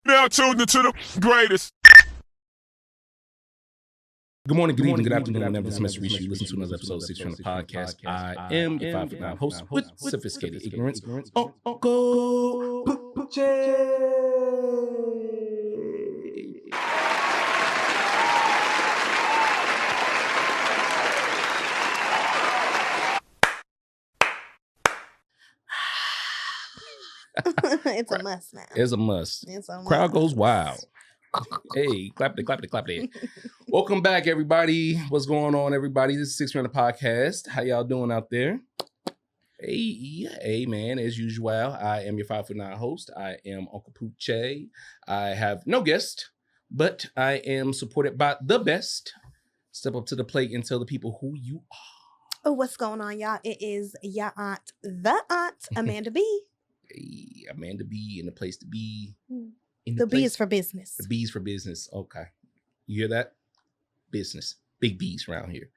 Now tuned into the greatest. Good morning, good evening, good afternoon, whenever this message reaches you. Listen to another episode 6 from the podcast. I am your 5'9" host with sophisticated ignorance, Uncle It's a must now. It's a must. It's a must. Crowd goes wild. Hey, clap it. Welcome back, everybody. What's going on, everybody? This is 6 from the podcast. How y'all doing out there? Hey, man. As usual, I am your 5'9" host. I am Uncle Poochie. I have no guest, but I am supported by the best. Step up to the plate and tell the people who you are. Oh, what's going on, y'all? It is your aunt, the aunt, Amanda B. Hey, Amanda B in the place to be. The B is for business. The B's for business. Okay. You hear that? Business. Big B's around here.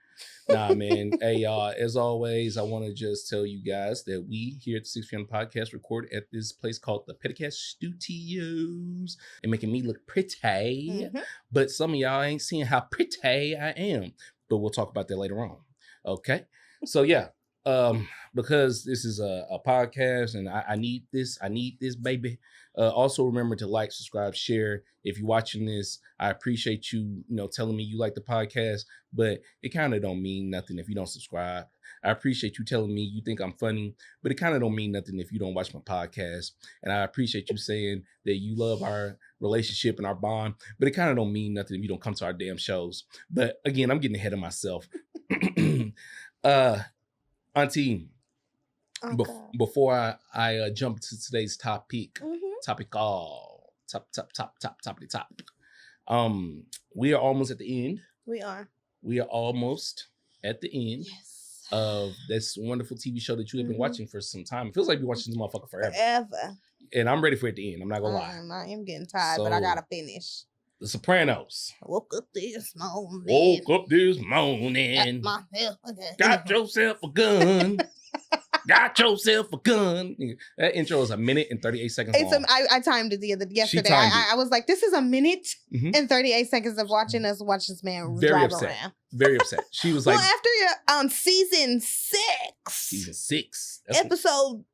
Nah, man. Hey, y'all, as always, I want to just tell you guys that we here at the 6 p.m. podcast record at this place called the Petticast Studios. And making me look pretty. But some of y'all ain't seeing how pretty I am. But we'll talk about that later on. Okay? So, yeah. Because this is a podcast and I need this baby. Also remember to like, subscribe, share. If you're watching this, I appreciate you, telling me you like the podcast, but it kind of don't mean nothing if you don't subscribe. I appreciate you telling me you think I'm funny, but it kind of don't mean nothing if you don't watch my podcast. And I appreciate you saying that you love our relationship and our bond, but it kind of don't mean nothing if you don't come to our damn shows. But again, I'm getting ahead of myself. Auntie, before I jump to today's top. We are almost at the end. We are almost at the end of this wonderful TV show that you have been watching for some time. It feels like you've been watching this motherfucker forever. And I'm ready for it to end. I'm not gonna lie. I am getting tired, but I gotta finish. The Sopranos. Woke up this morning. Got yourself a gun. Got yourself a gun. That intro is 1 minute and 38 seconds long. I timed it yesterday. I was like, this is 1 minute and 38 seconds of watch this man drive around. Very upset. She was like, well, after you're season 6. Season 6. Episode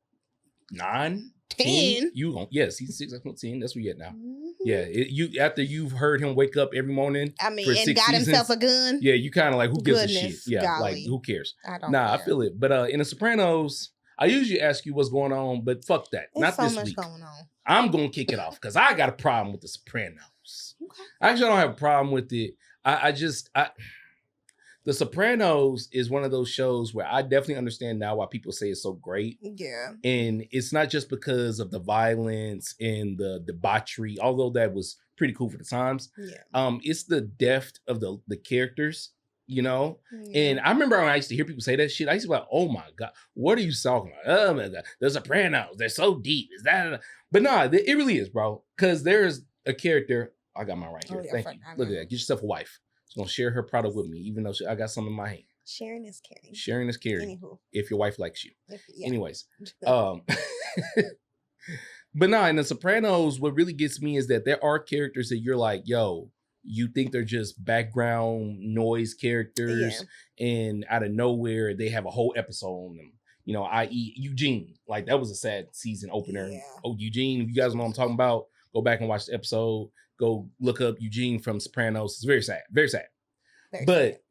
9. 10. Season 6, episode 10. That's where you're at now. Yeah, after you've heard him wake up every morning, and got himself a gun. Yeah, you kind of like, who gives a shit? Yeah, golly. Like who cares? I don't know. I feel it. But in The Sopranos, I usually ask you what's going on, but fuck that. Not this week. Going on. I'm gonna kick it off because I got a problem with The Sopranos. Okay. Actually, I don't have a problem with it. The Sopranos is one of those shows where I definitely understand now why people say it's so great. Yeah. And it's not just because of the violence and the debauchery, although that was pretty cool for the times. Yeah. It's the depth of the characters, Yeah. And I remember when I used to hear people say that shit, I used to be like, oh my God, what are you talking about? Oh my God, the Sopranos, they're so deep. Is that? But nah, it really is, bro. Because there's a character. I got mine right here. Thank you. Look at that. Get yourself a wife. She's going to share her product with me, even though I got some in my hand. Sharing is caring. Sharing is caring. Anywho. If your wife likes you. Anyways. But nah, in The Sopranos, what really gets me is that there are characters that you're like, yo, you think they're just background noise characters, and out of nowhere, they have a whole episode on them. I.e. Eugene. Like, that was a sad season opener. Yeah. Oh, Eugene, if you guys know what I'm talking about, go back and watch the episode. Go look up Eugene from Sopranos. It's very sad. Very sad. But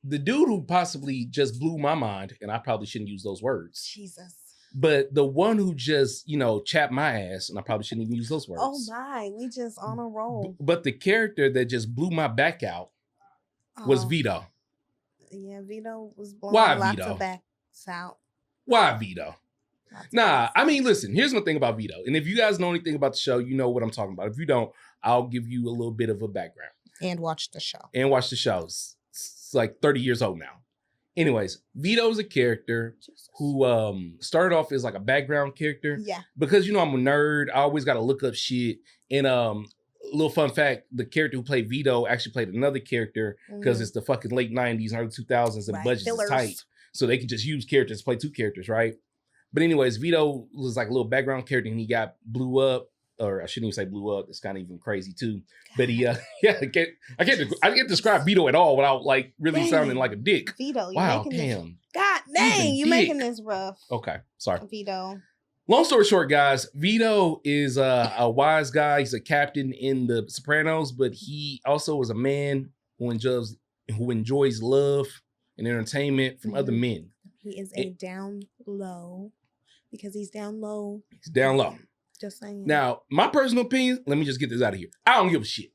the dude who possibly just blew my mind, and I probably shouldn't use those words. Jesus. But the one who just, chapped my ass, and I probably shouldn't even use those words. Oh my, we just on a roll. But the character that just blew my back out was Vito. Yeah, Vito was blowing lots of backs out. Why Vito? Nah, I mean, listen, here's my thing about Vito. And if you guys know anything about the show, you know what I'm talking about. If you don't, I'll give you a little bit of a background. And watch the show. It's like 30 years old now. Anyways, Vito's a character who started off as like a background character. Yeah. Because, I'm a nerd. I always got to look up shit. And a little fun fact, the character who played Vito actually played another character because it's the fucking late 90s, early 2000s, and budgets is tight. So they could just use characters, play two characters, right? But anyways, Vito was like a little background character and he got blew up or I shouldn't even say blew up. It's kind of even crazy too. But he, I can't describe Vito at all without like really sounding like a dick. Vito, you're wow, making damn. This, God dang, you're making this rough. Okay, sorry. Vito. Long story short, guys, Vito is a wise guy. He's a captain in the Sopranos, but he also is a man who enjoys love and entertainment from other men. He is a down low because he's down low. He's down low. Just saying. Now, my personal opinion, let me just get this out of here. I don't give a shit.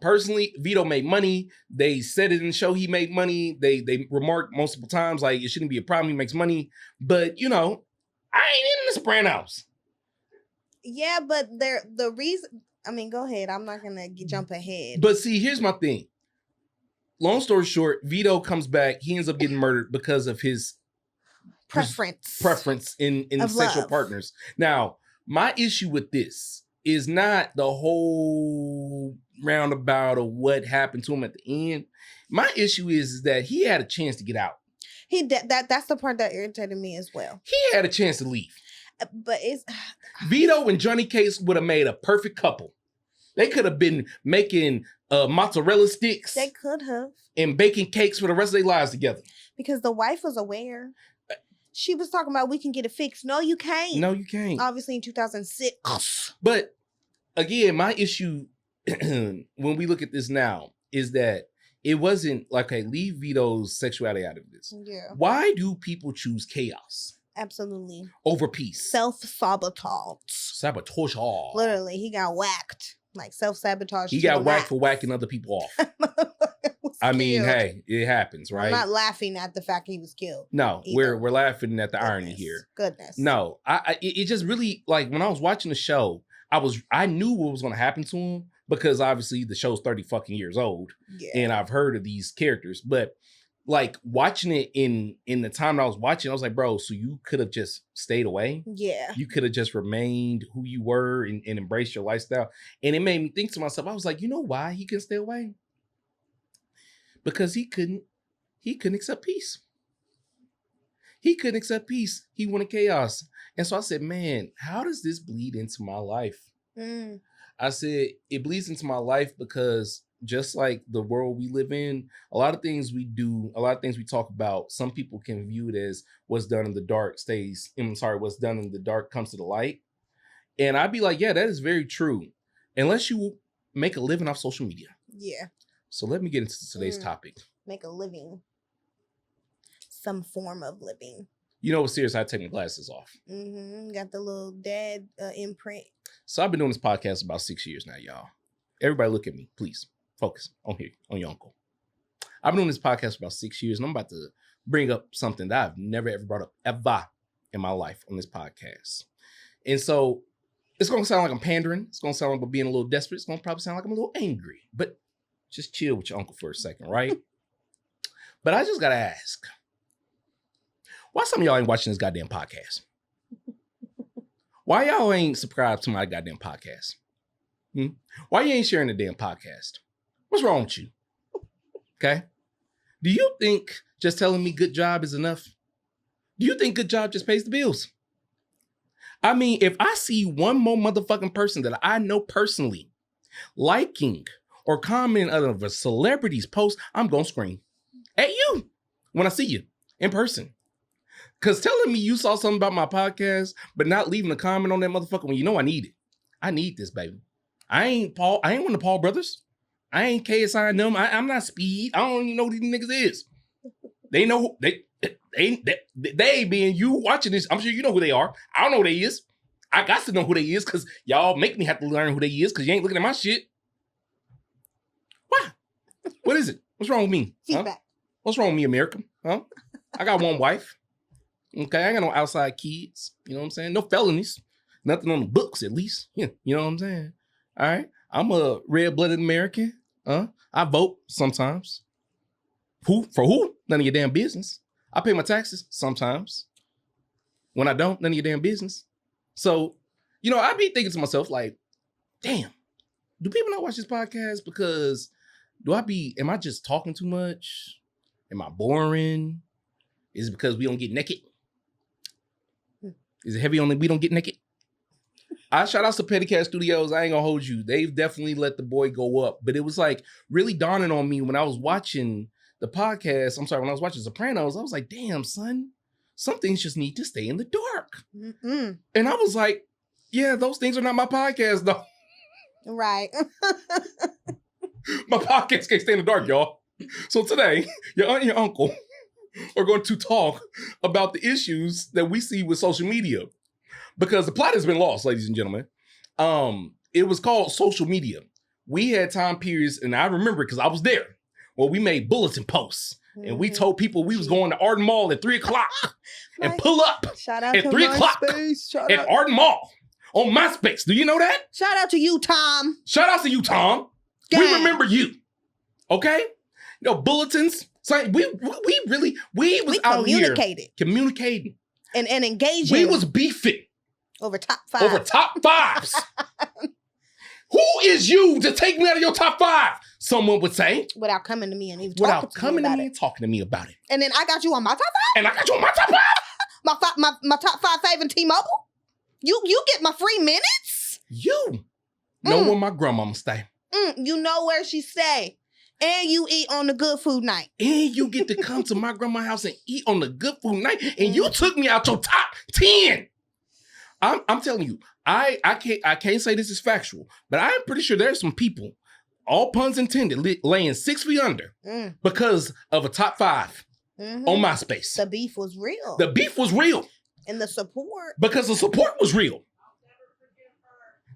Personally, Vito made money. They said it in the show he made money. They remarked multiple times like it shouldn't be a problem. He makes money. But, you know, I ain't in the Sopranos. Yeah, but the reason, I mean, go ahead. I'm not going to jump ahead. But see, here's my thing. Long story short, Vito comes back. He ends up getting murdered because of his preference in sexual partners. Now, my issue with this is not the whole roundabout of what happened to him at the end. My issue is that he had a chance to get out. He did that's the part that irritated me as well. He had a chance to leave. But it's Vito and Johnny Case would have made a perfect couple. They could have been making mozzarella sticks. They could have. And baking cakes for the rest of their lives together. Because the wife was aware. She was talking about we can get it fixed. No, you can't. No, you can't. Obviously in 2006. But again, my issue when we look at this now is that it wasn't like, okay, leave Vito's sexuality out of this. Yeah. Why do people choose chaos? Absolutely. Over peace. Self-sabotage. Sabotage. Literally, he got whacked. Like self-sabotage. He got whacked for whacking other people off. I mean, hey, it happens, right? I'm not laughing at the fact he was killed. No, we're laughing at the irony here. Goodness. No, it just really, like, when I was watching the show, I knew what was going to happen to him because obviously the show's 30 fucking years old, and I've heard of these characters. But like watching it in the time that I was watching, I was like, bro, so you could have just stayed away. Yeah, you could have just remained who you were and embraced your lifestyle. And it made me think to myself, I was like, you know why he couldn't stay away? Because he couldn't accept peace. He couldn't accept peace. He wanted chaos. And so I said, man, how does this bleed into my life? I said, it bleeds into my life because just like the world we live in, a lot of things we do, a lot of things we talk about, some people can view it as what's done in the dark what's done in the dark comes to the light. And I'd be like, yeah, that is very true. Unless you make a living off social media. Yeah. So let me get into today's topic. Make a living. Some form of living. You know what's serious? I take my glasses off. Got the little dad imprint. So I've been doing this podcast about 6 years now, y'all. Everybody look at me, please. Focus on your uncle. I've been doing this podcast for about 6 years, and I'm about to bring up something that I've never ever brought up ever in my life on this podcast. And so it's going to sound like I'm pandering. It's going to sound like I'm being a little desperate. It's going to probably sound like I'm a little angry. But just chill with your uncle for a second, right? But I just got to ask, why some of y'all ain't watching this goddamn podcast? Why y'all ain't subscribed to my goddamn podcast? Why you ain't sharing the damn podcast? What's wrong with you? Okay? Do you think just telling me good job is enough? Do you think good job just pays the bills? I mean, if I see one more motherfucking person that I know personally liking or commenting on a celebrity's post, I'm going to scream at you when I see you in person. Because telling me you saw something about my podcast, but not leaving a comment on that motherfucker when you know I need it. I need this, baby. I ain't one of the Paul brothers. I ain't KSI and them. I'm not Speed. I don't even know who these niggas is. They know they being you watching this. I'm sure you know who they are. I don't know who they is. I got to know who they is because y'all make me have to learn who they is because you ain't looking at my shit. Why? What is it? What's wrong with me? Feedback. Huh? What's wrong with me, America? Huh? I got one wife. Okay, I ain't got no outside kids. You know what I'm saying? No felonies. Nothing on the books, at least. Yeah, you know what I'm saying? All right. I'm a red-blooded American. I vote sometimes. Who? For who? None of your damn business. I pay my taxes sometimes. When I don't, none of your damn business. So, you know, I be thinking to myself, like, damn, do people not watch this podcast because am I just talking too much? Am I boring? Is it because we don't get naked? Is it heavy on the we don't get naked? I shout out to Petty Cat Studios. I ain't gonna hold you. They've definitely let the boy go up. But it was like really dawning on me when I was watching the podcast. When I was watching Sopranos, I was like, damn, son, some things just need to stay in the dark. Mm-mm. And I was like, yeah, those things are not my podcast, though. Right. My podcast can't stay in the dark, y'all. So today, your aunt and your uncle are going to talk about the issues that we see with social media. Because the plot has been lost, ladies and gentlemen. It was called social media. We had time periods, and I remember because I was there, where we made bulletin posts. And we told people we was going to Arden Mall at 3 o'clock and pull up at 3 o'clock at Arden Mall on Myspace. Do you know that? Shout out to you, Tom. Shout out to you, Tom. Dang. We remember you. Okay? No bulletins. So we was out here communicating and engaging. We was beefing over top fives. Who is you to take me out of your top 5? Someone would say. Without coming to me and even talking to me about it. And then I got you on my top 5? And I got you on my top 5? my top 5 favorite T-Mobile? You get my free minutes? You know where my grandmama stay. You know where she stay. And you eat on the good food night. And you get to come to my grandma's house and eat on the good food night. And you took me out your top 10. I'm telling you, I can't say this is factual, but I'm pretty sure there's some people, all puns intended, laying 6 feet under because of a top 5 on MySpace. The beef was real. The beef was real. And the support. Because the support was real.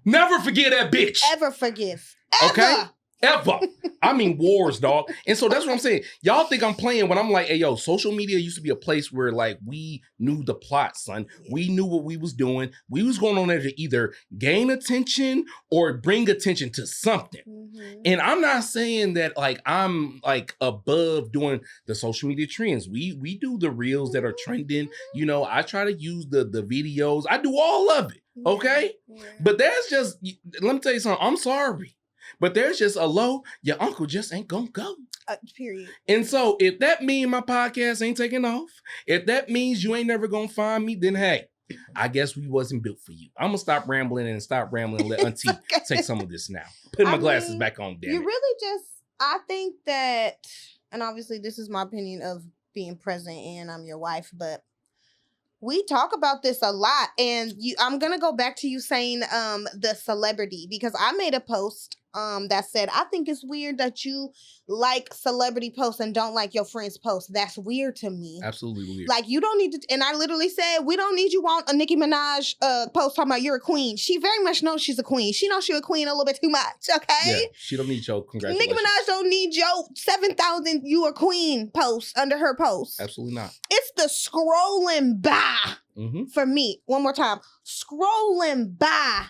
Never forget that bitch. Ever forgive. Ever. Okay? Ever. I mean wars, dog. And so that's what I'm saying. Y'all think I'm playing when I'm like, hey, yo, social media used to be a place where like we knew the plot, son. We knew what we was doing. We was going on there to either gain attention or bring attention to something. And I'm not saying that like I'm like above doing the social media trends. We do the reels that are trending. You know, I try to use the videos. I do all of it. Okay? But there's just, let me tell you something. I'm sorry. But there's just a low, your uncle just ain't gonna go. Period. And so if that means my podcast ain't taking off, if that means you ain't never gonna find me, then hey, I guess we wasn't built for you. I'm gonna stop rambling and let Auntie take some of this now. Put my glasses back on, damn it. You really just, I think that, and obviously this is my opinion of being present and I'm your wife, but we talk about this a lot. And I'm gonna go back to you saying the celebrity, because I made a post that said, I think it's weird that you like celebrity posts and don't like your friends' posts. That's weird to me. Absolutely weird. Like, you don't need to, and I literally said, we don't need you on a Nicki Minaj post talking about you're a queen. She very much knows she's a queen. She knows she's a queen a little bit too much, okay? Yeah, she don't need your congratulations. Nicki Minaj don't need your 7,000 you a queen post under her post. Absolutely not. It's the scrolling by for me. One more time. Scrolling by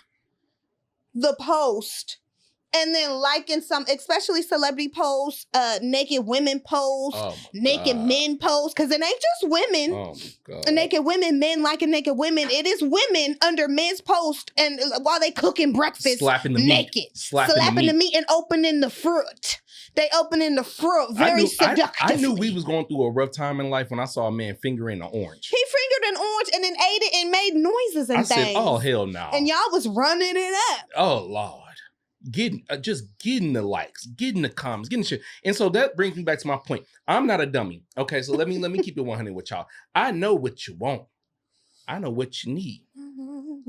the post. And then liking some, especially celebrity posts, naked women posts, naked men posts, because it ain't just women. Oh my God. Naked women, men liking naked women. It is women under men's posts and while they cooking breakfast, slapping the naked, meat. slapping the meat and opening the fruit. They opening the fruit very seductively. I knew we was going through a rough time in life when I saw a man fingering an orange. He fingered an orange and then ate it and made noises and things. I said, oh, hell no. And y'all was running it up. Oh, Lord. Just getting the likes, getting the comments, getting the shit. And so that brings me back to my point. I'm not a dummy. Okay, so let me keep it 100 with y'all. I know what you want. I know what you need.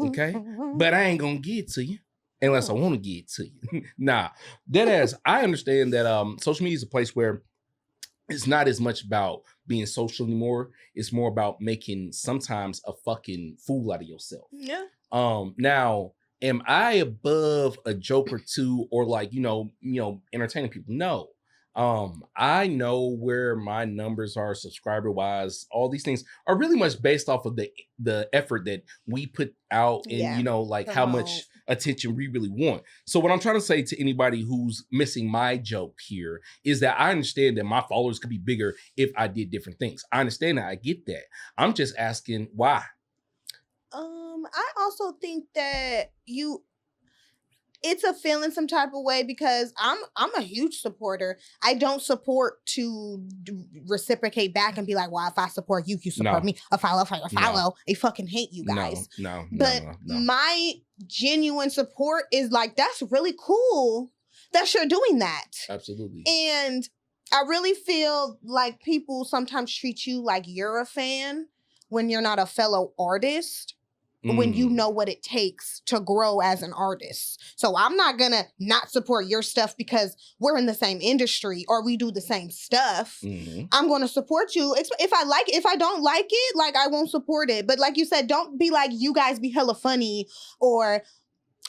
Okay? But I ain't gonna give it to you unless I want to give it to you. Nah. Deadass, I understand that social media is a place where it's not as much about being social anymore. It's more about making sometimes a fucking fool out of yourself. Yeah. Now, am I above a joke or two or like, you know, entertaining people? No. I know where my numbers are subscriber wise. All these things are really much based off of the effort that we put out and, you know, like how much attention we really want. So what I'm trying to say to anybody who's missing my joke here is that I understand that my followers could be bigger if I did different things. I understand that. I get that. I'm just asking why. I also think that it's a feeling some type of way because I'm a huge supporter. I don't support to reciprocate back and be like, well, if I support you, you support me. A follow. I fucking hate you guys. But my genuine support is like, that's really cool that you're doing that. Absolutely. And I really feel like people sometimes treat you like you're a fan when you're not a fellow artist, when you know what it takes to grow as an artist. So I'm not gonna not support your stuff because we're in the same industry or we do the same stuff. I'm gonna support you. If I like it, if I don't like it, like I won't support it. But like you said, don't be like, you guys be hella funny, or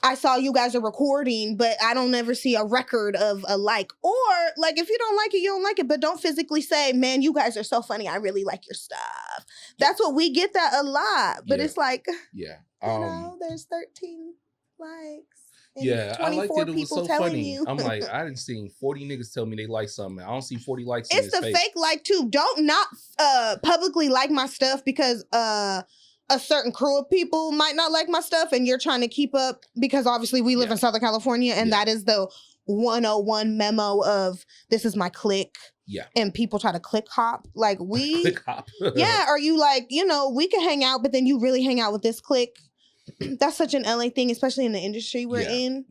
I saw you guys are recording, but I don't ever see a record of a like. Or, like, if you don't like it, you don't like it. But don't physically say, man, you guys are so funny. I really like your stuff. That's what we get that a lot. But it's like, you know, there's 13 likes. And 24 I liked it. It was so funny. You. I'm like, I didn't see 40 niggas tell me they like something. I don't see 40 likes. It's the fake like, too. Don't not publicly like my stuff because a certain crew of people might not like my stuff and you're trying to keep up because obviously we live in Southern California and that is the 101 memo of this is my clique. Yeah. And people try to click hop. Like we click hop. Or you like, you know, we can hang out, but then you really hang out with this clique. That's such an LA thing, especially in the industry we're in.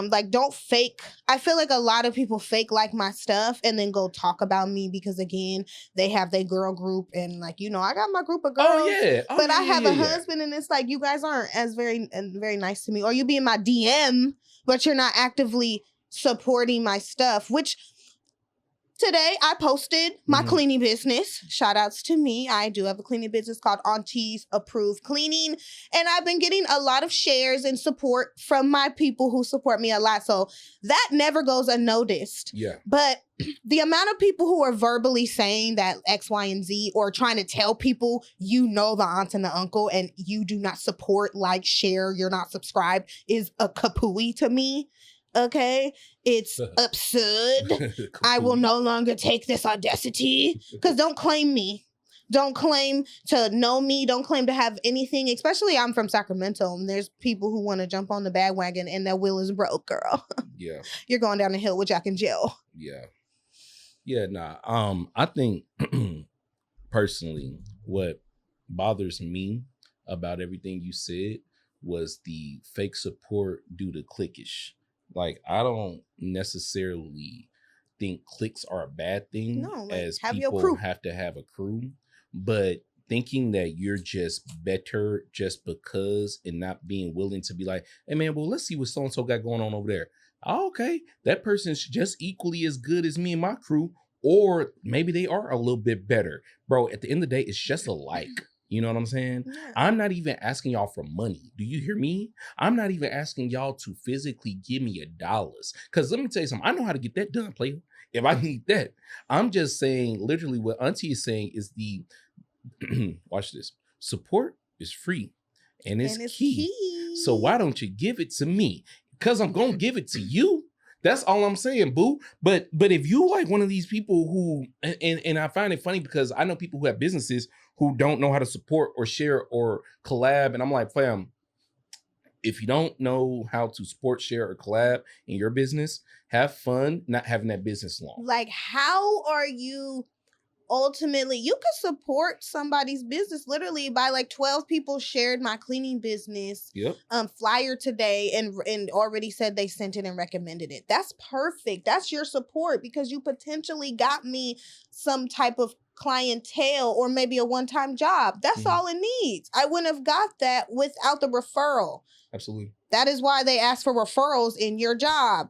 Like don't fake. I feel like a lot of people fake like my stuff and then go talk about me because again, they have their girl group and like, you know, I got my group of girls. But I have a husband and it's like you guys aren't as very nice to me. Or you be in my DM, but you're not actively supporting my stuff, which today, I posted my cleaning business. Shout outs to me. I do have a cleaning business called Auntie's Approved Cleaning. And I've been getting a lot of shares and support from my people who support me a lot. So that never goes unnoticed. Yeah. But the amount of people who are verbally saying that X, Y, and Z or trying to tell people, you know, the aunt and the uncle and you do not support, like, share, you're not subscribed is a kapooey to me. Okay, it's absurd. I will no longer take this audacity because don't claim me. Don't claim to know me. Don't claim to have anything, especially I'm from Sacramento and there's people who want to jump on the bandwagon and their will is broke, girl. Yeah. You're going down the hill with Jack and Jill. Yeah. Yeah, nah. I think personally what bothers me about everything you said was the fake support due to cliquish. Like, I don't necessarily think cliques are a bad thing, no, like, as people have to have a crew, but thinking that you're just better just because and not being willing to be like, hey man, well, let's see what so-and-so got going on over there. Oh, okay, that person's just equally as good as me and my crew, or maybe they are a little bit better. Bro, at the end of the day, it's just alike. You know what I'm saying? Yeah. I'm not even asking y'all for money. Do you hear me? I'm not even asking y'all to physically give me $1. Because let me tell you something. I know how to get that done, player. If I need that. I'm just saying, literally what Auntie is saying is the, watch this. Support is free. And it's key. So why don't you give it to me? Because I'm going to give it to you. That's all I'm saying, boo. But if you like one of these people who, and I find it funny because I know people who have businesses who don't know how to support or share or collab. And I'm like, fam, if you don't know how to support, share, or collab in your business, have fun not having that business long. Like, how are you ultimately, you could support somebody's business literally by like 12 people shared my cleaning business flyer today and already said they sent it and recommended it. That's perfect. That's your support because you potentially got me some type of clientele or maybe a one-time job. That's all it needs. I wouldn't have got that without the referral. Absolutely. That is why they ask for referrals in your job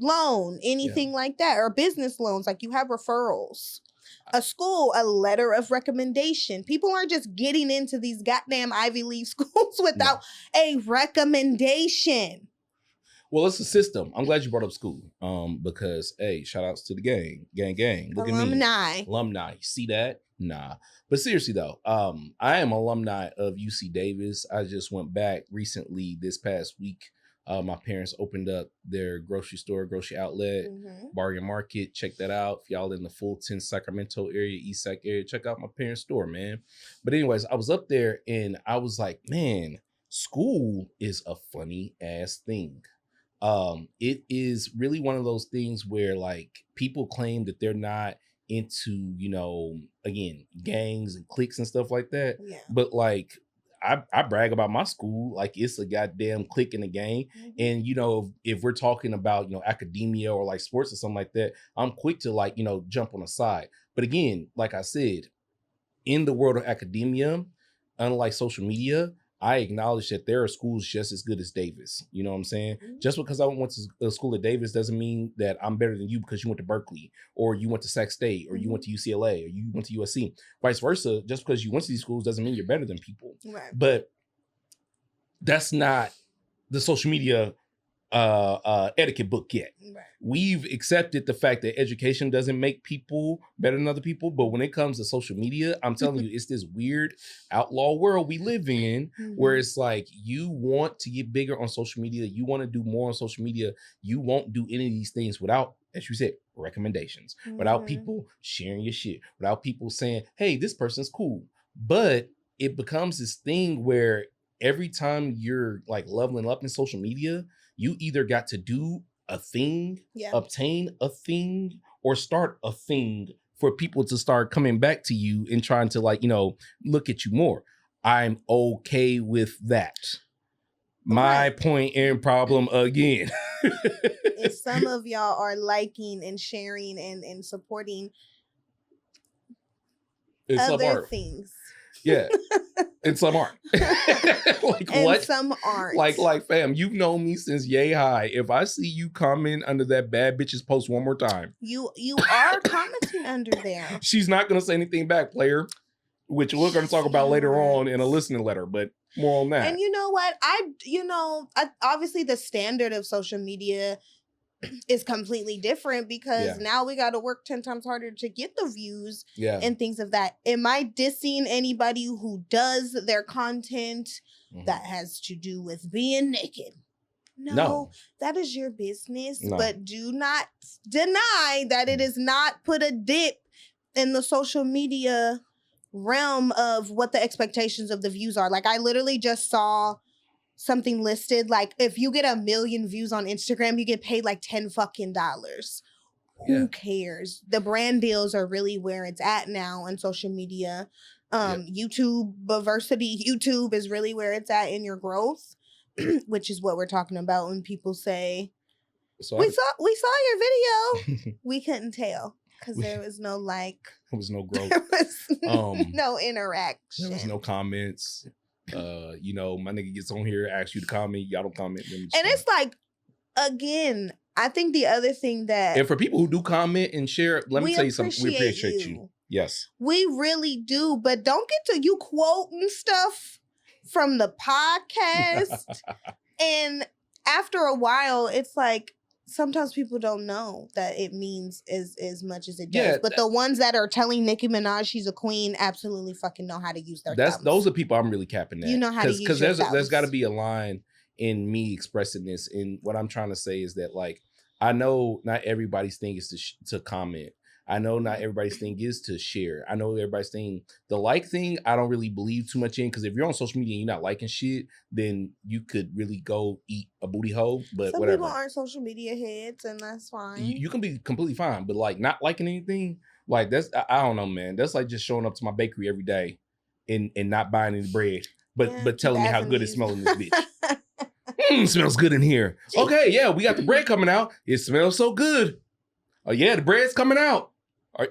loan, anything like that, or business loans. Like you have referrals. A school, a letter of recommendation. People aren't just getting into these goddamn Ivy League schools without a recommendation. Well, it's a system. I'm glad you brought up school. Because hey, shout outs to the gang. Look alumni. At me. Alumni. See that? Nah. But seriously though, I am alumni of UC Davis. I just went back recently this past week. My parents opened up their grocery outlet, Bargain Market. Check that out. If y'all in the Fulton, Sacramento area, East Sac area, check out my parents' store, man. But anyways, I was up there and I was like, man, school is a funny ass thing. It is really one of those things where like people claim that they're not into, again, gangs and cliques and stuff like that. Yeah. But like I brag about my school like it's a goddamn clique in the gang. And if we're talking about academia or like sports or something like that, I'm quick to like jump on the side. But again, like I said, in the world of academia, unlike social media, I acknowledge that there are schools just as good as Davis. You know what I'm saying? Just because I went to a school at Davis doesn't mean that I'm better than you because you went to Berkeley or you went to Sac State or you went to UCLA or you went to USC. Vice versa, just because you went to these schools doesn't mean you're better than people. Right. But that's not the social media etiquette book yet. Right. We've accepted the fact that education doesn't make people better than other people, but when it comes to social media, I'm telling you, it's this weird outlaw world we live in where it's like you want to get bigger on social media, you want to do more on social media, you won't do any of these things without, as you said, recommendations, without people sharing your shit, without people saying, hey, this person's cool. But it becomes this thing where every time you're like leveling up in social media, you either got to do a thing, obtain a thing, or start a thing for people to start coming back to you and trying to like, look at you more. I'm okay with that. My point and problem again. If some of y'all are liking and sharing and supporting other things. Yeah. And some aren't. Like and what? Some aren't. Like fam, you've known me since yay high. If I see you comment under that bad bitches post one more time. You are commenting under there. She's not gonna say anything back, player. Which we're gonna talk about later on in a listening letter, but more on that. And you know what? Obviously the standard of social media is completely different because now we got to work 10 times harder to get the views and things of that. Am I dissing anybody who does their content that has to do with being naked? No, that is your business, but do not deny that it is not put a dip in the social media realm of what the expectations of the views are. Like I literally just saw something listed like if you get 1 million views on Instagram, you get paid like $10 fucking. Who cares? The brand deals are really where it's at now on social media. YouTube is really where it's at in your growth, which is what we're talking about when people say we saw your video. We couldn't tell because there was no there was no growth. There was no interaction. There was no comments. My nigga gets on here, asks you to comment, y'all don't comment. And it's like, again, I think the other thing that... And for people who do comment and share, let me tell you something. We appreciate you. Yes. We really do, but don't get to you quoting stuff from the podcast. And after a while, it's like, sometimes people don't know that it means as much as it does. But the ones that are telling Nicki Minaj she's a queen absolutely fucking know how to use their thumbs. Those are people I'm really capping at. You know how to use your thumbs. Because there's got to be a line in me expressing this. And what I'm trying to say is that, like, I know not everybody's thing is to comment. I know not everybody's thing is to share. I know everybody's thing, the like thing, I don't really believe too much in, because if you're on social media and you're not liking shit, then you could really go eat a booty hole. But some whatever. People aren't social media heads, and that's fine. You can be completely fine, but like not liking anything, like that's, I don't know, man. That's like just showing up to my bakery every day and not buying any bread, but telling me how good it smells in this bitch. Smells good in here. Okay, yeah, we got the bread coming out. It smells so good. Oh yeah, the bread's coming out.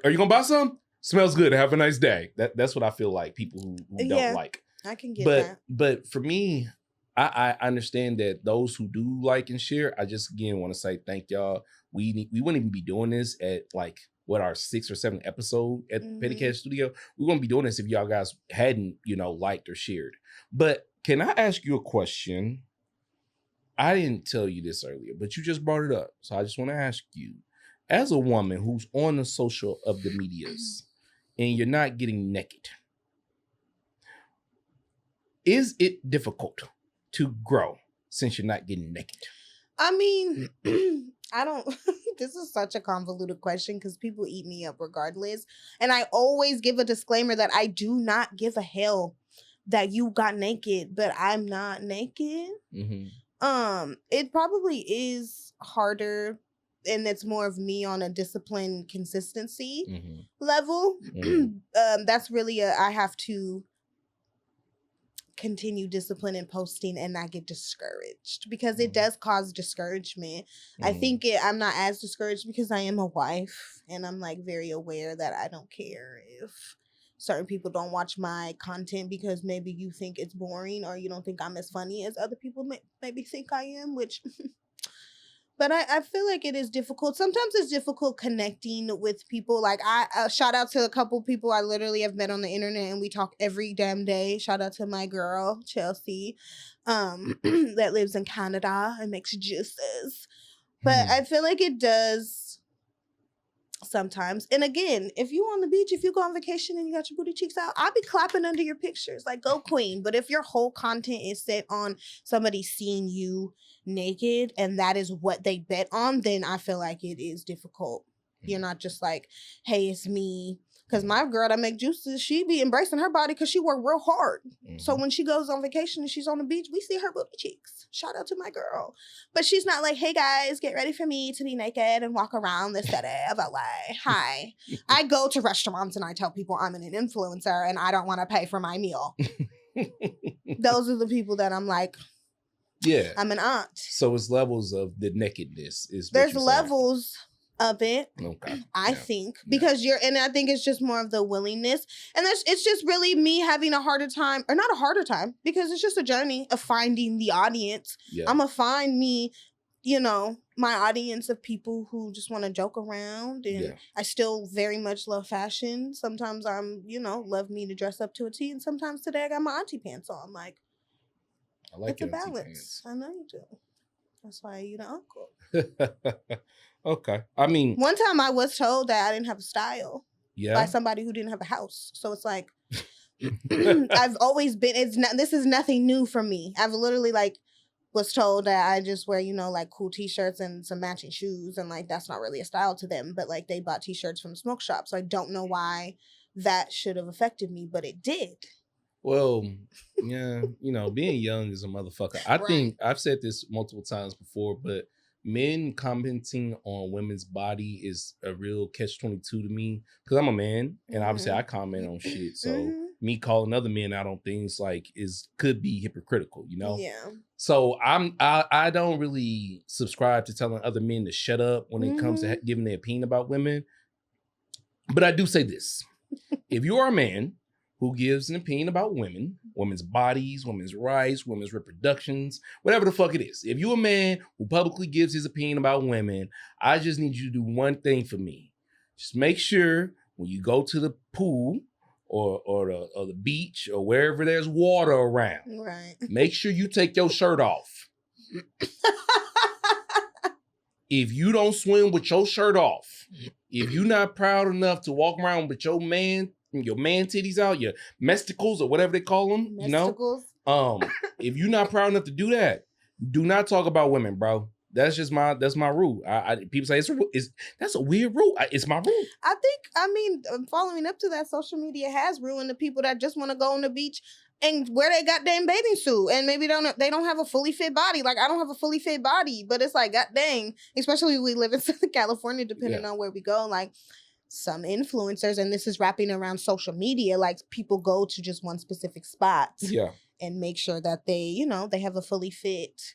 Are you gonna buy some? Smells good. Have a nice day. That's what I feel like people who don't like. I can get that. But for me, I understand that those who do like and share, I just again want to say thank y'all. We wouldn't even be doing this at like our 6th or 7th episode at Petty Cash Studio. We wouldn't be doing this if y'all guys hadn't, liked or shared. But can I ask you a question? I didn't tell you this earlier, but you just brought it up. So I just want to ask you, as a woman who's on the social of the medias and you're not getting naked, is it difficult to grow since you're not getting naked? I mean, I don't, this is such a convoluted question because people eat me up regardless. And I always give a disclaimer that I do not give a hell. that you got naked, but I'm not naked. It probably is harder, and it's more of me on a discipline consistency level. That's really I have to continue discipline and posting and not get discouraged, because it does cause discouragement. I think I'm not as discouraged because I am a wife, and I'm like very aware that I don't care if certain people don't watch my content because maybe you think it's boring or you don't think I'm as funny as other people maybe think I am, which but I feel like it is difficult. Sometimes it's difficult connecting with people. Like I shout out to a couple people I literally have met on the internet, and we talk every damn day. Shout out to my girl, Chelsea, that lives in Canada and makes juices. But I feel like it does sometimes. And again, if you on the beach, if you go on vacation and you got your booty cheeks out, I'll be clapping under your pictures. Like, go queen. But if your whole content is set on somebody seeing you naked and that is what they bet on, then I feel like it is difficult. You're not just like, hey, it's me. Because my girl that make juices, she be embracing her body because she worked real hard. So when she goes on vacation and she's on the beach, we see her booty cheeks. Shout out to my girl. But she's not like, hey guys, get ready for me to be naked and walk around the city of LA. Hi. I go to restaurants and I tell people I'm an influencer and I don't want to pay for my meal. Those are the people that I'm like, yeah, I'm an aunt. So it's levels of the nakedness. There's levels of it. Okay. I think because and I think it's just more of the willingness, and it's just really me having a harder time, or not a harder time, because it's just a journey of finding the audience. I'm gonna find me, my audience of people who just want to joke around, and I still very much love fashion. Sometimes I'm, love me to dress up to a T, and sometimes today I got my auntie pants on. Like, I like it's a balance. I know you do. That's why you're the uncle. Okay. I mean, one time I was told that I didn't have a style by somebody who didn't have a house. So it's like, I've always been, this is nothing new for me. I've literally was told that I just wear, cool t-shirts and some matching shoes. And that's not really a style to them, but they bought t-shirts from smoke shops. So I don't know why that should have affected me, but it did. Well, yeah, being young is a motherfucker. I think I've said this multiple times before, but men commenting on women's body is a real catch-22 to me, because I'm a man and obviously I comment on shit. So me calling other men out on things could be hypocritical, Yeah. So I don't really subscribe to telling other men to shut up when it comes to giving their opinion about women. But I do say this: if you are a man who gives an opinion about women, women's bodies, women's rights, women's reproductions, whatever the fuck it is. If you're a man who publicly gives his opinion about women, I just need you to do one thing for me. Just make sure when you go to the pool or the beach or wherever there's water around, make sure you take your shirt off. If you don't swim with your shirt off, if you're not proud enough to walk around with your man titties out, your mesticles or whatever they call them, if you're not proud enough to do that, do not talk about women, bro. That's my rule. People say that's a weird rule. It's my rule. I mean, following up to that, social media has ruined the people that just want to go on the beach and wear their goddamn bathing suit, and maybe they don't have a fully fit body. Like, I don't have a fully fit body, but it's like, god dang, especially we live in Southern California, depending on where we go, some influencers, and this is wrapping around social media, people go to just one specific spot and make sure that they, they have a fully fit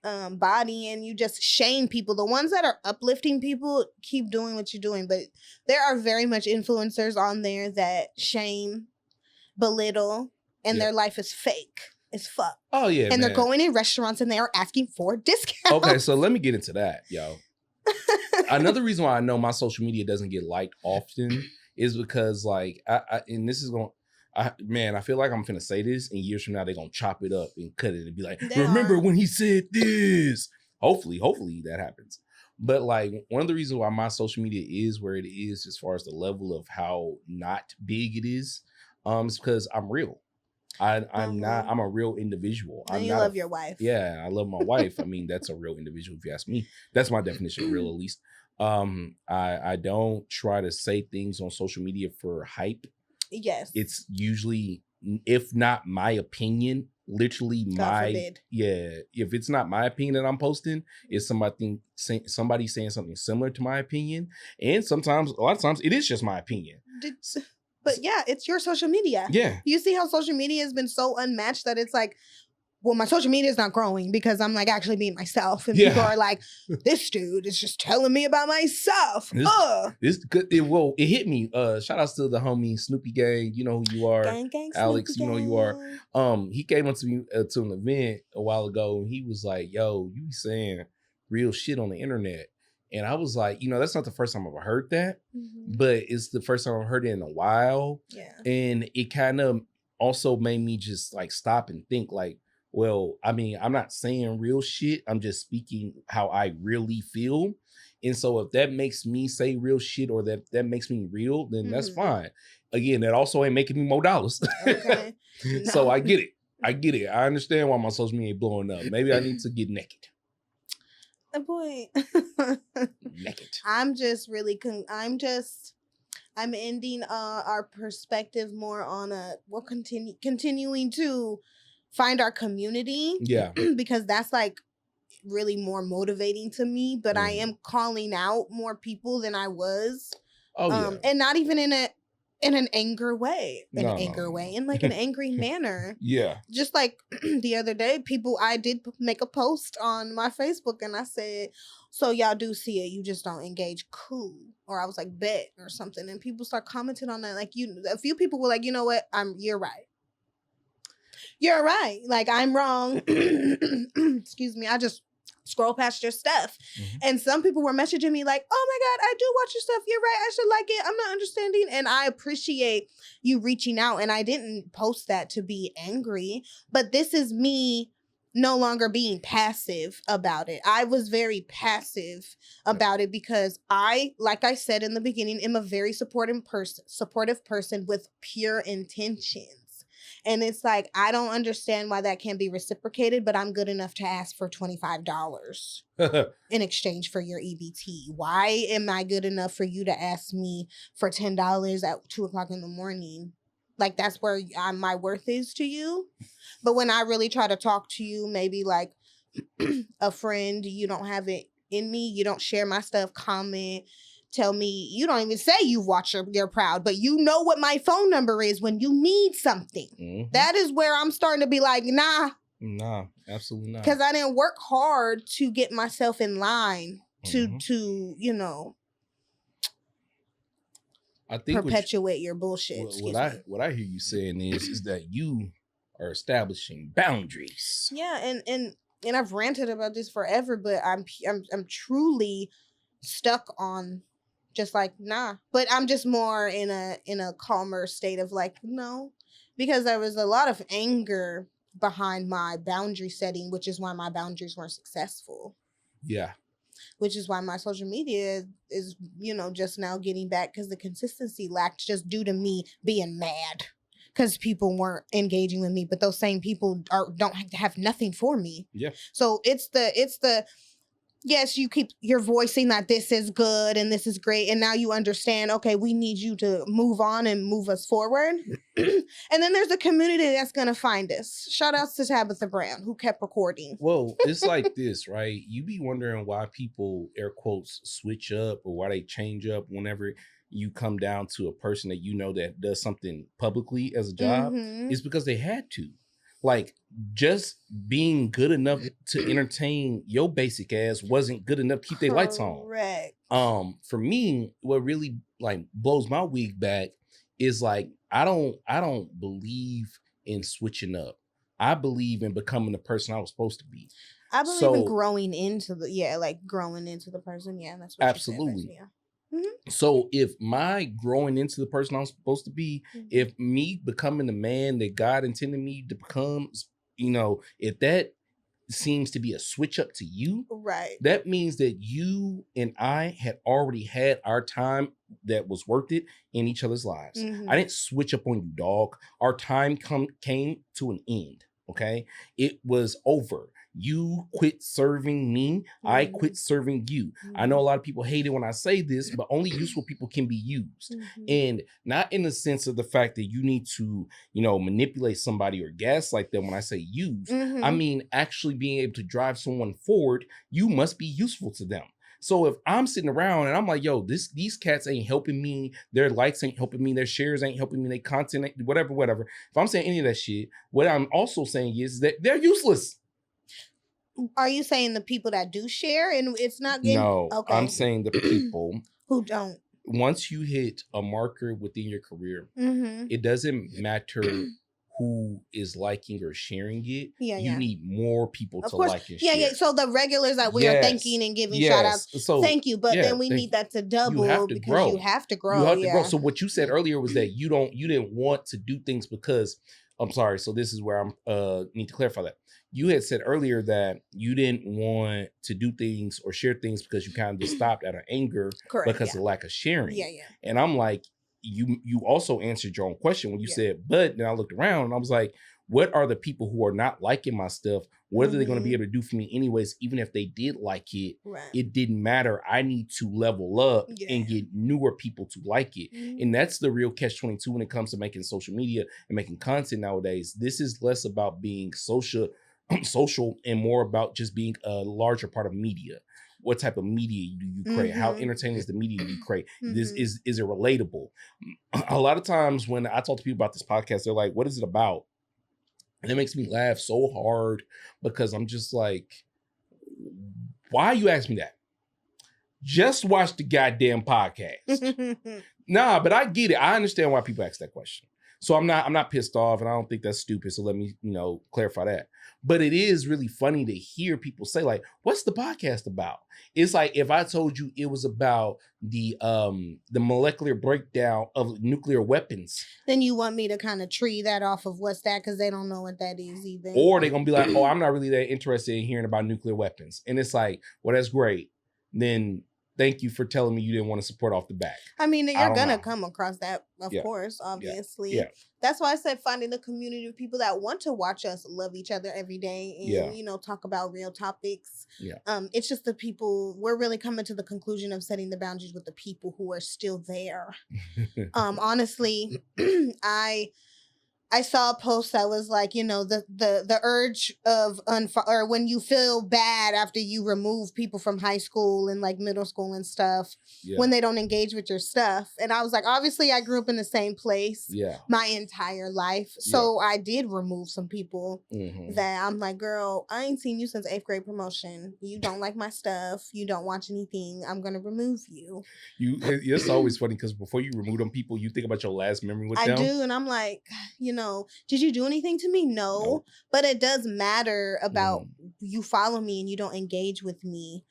body, and you just shame people. The ones that are uplifting people, keep doing what you're doing, but there are very much influencers on there that shame, belittle, and their life is fake as fuck. Oh yeah, and they're going in restaurants and they are asking for discounts. Okay, so let me get into that, yo. Another reason why I know my social media doesn't get liked often is because I feel like I'm finna say this, and years from now they're gonna chop it up and cut it and be like, remember when he said this? Hopefully that happens. But one of the reasons why my social media is where it is as far as the level of how not big it is because I'm real. I'm a real individual. And you love your wife. Yeah, I love my wife. I mean, that's a real individual if you ask me. That's my definition of real, at least. I don't try to say things on social media for hype. Yes. It's usually if not my opinion, literally God forbid. if it's not my opinion that I'm posting, it's somebody saying something similar to my opinion. And sometimes, a lot of times, it is just my opinion. But yeah, it's your social media. Yeah. You see how social media has been so unmatched that it's like, well, my social media is not growing because I'm like actually being myself. And people are like, this dude is just telling me about myself. It hit me. Shout out to the homie Snoopy Gang. You know who you are. Gang, Alex, Snoopy you know who you are. He came up to me to an event a while ago and he was like, yo, you be saying real shit on the internet. And I was like, that's not the first time I've ever heard that, but it's the first time I've heard it in a while. Yeah. And it kind of also made me just like stop and think like, well, I mean, I'm not saying real shit. I'm just speaking how I really feel. And so if that makes me say real shit or that makes me real, then that's fine. Again, that also ain't making me more dollars. Okay. No. So I get it. I understand why my social media ain't blowing up. Maybe I need to get naked. Boy. Naked. I'm just really, I'm ending our perspective more on we're continuing to find our community. Yeah. Because that's like really more motivating to me. But I am calling out more people than I was. Oh, yeah. And not even in an anger way. In like an angry manner. Yeah. Just like the other day, I did make a post on my Facebook and I said, so y'all do see it, you just don't engage. Cool. Or I was like, bet or something. And people start commenting on that. Like a few people were like, you know what? You're right. You're right. Like, I'm wrong. Excuse me. I just scroll past your stuff. And some people were messaging me like, oh my God, I do watch your stuff. You're right. I should like it. I'm not understanding. And I appreciate you reaching out. And I didn't post that to be angry, but this is me no longer being passive about it. I was very passive about it because like I said in the beginning, am a very supportive person with pure intentions. And it's like, I don't understand why that can't be reciprocated, but I'm good enough to ask for $25 in exchange for your EBT. Why am I good enough for you to ask me for $10 at 2:00 in the morning? Like, that's where my worth is to you. But when I really try to talk to you, maybe like a friend, you don't have it in me. You don't share my stuff, comment, tell me, you don't even say you've watched You're Proud, but you know what my phone number is when you need something. That is where I'm starting to be like, nah. Nah, absolutely not. Because I didn't work hard to get myself in line to I think perpetuate your bullshit. What I hear you saying is that you are establishing boundaries. Yeah, and I've ranted about this forever, but I'm truly stuck on just like, nah. But I'm just more in a calmer state of like, no, because there was a lot of anger behind my boundary setting, which is why my boundaries weren't successful. Yeah. Which is why my social media is just now getting back, because the consistency lacked just due to me being mad because people weren't engaging with me. But those same people don't have nothing for me. Yeah. So it's the yes, you're voicing that this is good and this is great. And now you understand, okay, we need you to move on and move us forward. And then there's a community that's going to find us. Shout outs to Tabitha Brown, who kept recording. Well, it's like this, right? You be wondering why people, air quotes, switch up or why they change up whenever you come down to a person that that does something publicly as a job. It's because they had to. Like, just being good enough to entertain your basic ass wasn't good enough to keep their lights on. Correct. For me, what really like blows my wig back is like, I don't believe in switching up. I believe in becoming the person I was supposed to be. I believe in growing into the person. Yeah, that's what absolutely. You said, yeah. So if my growing into the person I'm supposed to be, if me becoming the man that God intended me to become, if that seems to be a switch up to you, right? That means that you and I had already had our time that was worth it in each other's lives. I didn't switch up on you, dog. Our time came to an end. Okay, it was over. You quit serving me. I quit serving you. I know a lot of people hate it when I say this, but only useful people can be used. And not in the sense of the fact that you need to, manipulate somebody or gaslight them when I say use. I mean, actually being able to drive someone forward, you must be useful to them. So if I'm sitting around and I'm like, yo, these cats ain't helping me, their likes ain't helping me, their shares ain't helping me, their content, whatever. If I'm saying any of that shit, what I'm also saying is that they're useless. Are you saying the people that do share and it's not getting... No, okay. I'm saying the people who don't. Once you hit a marker within your career, it doesn't matter who is liking or sharing it. You need more people to like and share. So the regulars that we are thanking and giving shout outs, so, thank you. But then we need that to double. You have to grow. You have to grow. So what you said earlier was that you didn't want to do things because, I'm sorry. So this is where I'm need to clarify that. You had said earlier that you didn't want to do things or share things because you kind of just stopped out of anger because of lack of sharing. And I'm like, you also answered your own question when you said, but then I looked around and I was like, what are the people who are not liking my stuff? What are they going to be able to do for me anyways? Even if they did like it, it didn't matter. I need to level up and get newer people to like it. And that's the real catch-22 when it comes to making social media and making content nowadays. This is less about being social and more about just being a larger part of media. What type of media do you create? How entertaining is the media you create? This is it relatable? A lot of times when I talk to people about this podcast, they're like, what is it about? And it makes me laugh so hard because I'm just like, why you ask me that? Just watch the goddamn podcast. Nah, but I get it. I understand why people ask that question. So I'm not pissed off, and I don't think that's stupid. So let me, clarify that. But it is really funny to hear people say, like, what's the podcast about? It's like if I told you it was about the molecular breakdown of nuclear weapons. Then you want me to kind of tree that off of what's that, because they don't know what that is either. Or they're gonna be like, oh, I'm not really that interested in hearing about nuclear weapons. And it's like, well, that's great. Then thank you for telling me you didn't want to support off the back. I mean, you're going to come across that, of course, obviously. Yeah. That's why I said finding a community of people that want to watch us love each other every day and, talk about real topics. Yeah. It's just the people, we're really coming to the conclusion of setting the boundaries with the people who are still there. Honestly, I saw a post that was like, the urge of or when you feel bad after you remove people from high school and like middle school and stuff, when they don't engage with your stuff. And I was like, obviously I grew up in the same place my entire life. So I did remove some people that I'm like, girl, I ain't seen you since 8th grade promotion. You don't like my stuff. You don't watch anything. I'm going to remove you. It's always funny because before you remove them people, you think about your last memory with them. I do. And I'm like, did you do anything to me? No. But it does matter about you follow me and you don't engage with me.